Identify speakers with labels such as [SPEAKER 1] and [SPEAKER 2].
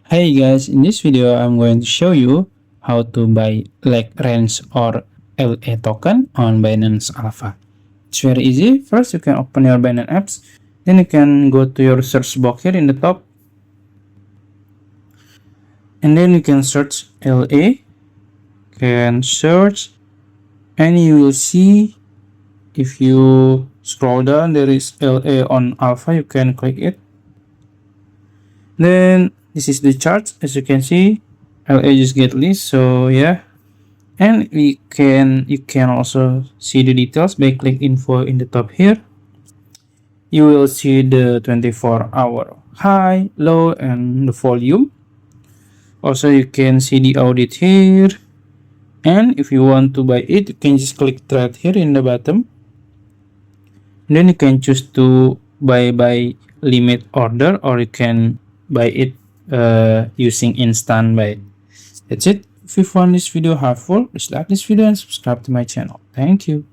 [SPEAKER 1] Hey guys, in this video I'm going to show you how to buy Lagrange or LA token on Binance Alpha. It's very easy. First you can open your Binance apps, then you can go to your search box here in the top, and then you can search LA, can search, and you will see if you scroll down there is LA on Alpha, you can click it. Then this is the chart. As you can see, LA just get list, so yeah. And you can also see the details by click info in the top here. You will see the 24-hour high, low, and the volume. Also you can see the audit here, and if you want to buy it, you can just click trade here in the bottom, and then you can choose to buy by limit order, or you can buy it using instant buy. That's it. If you found this video helpful, please like this video and subscribe to my channel. Thank you.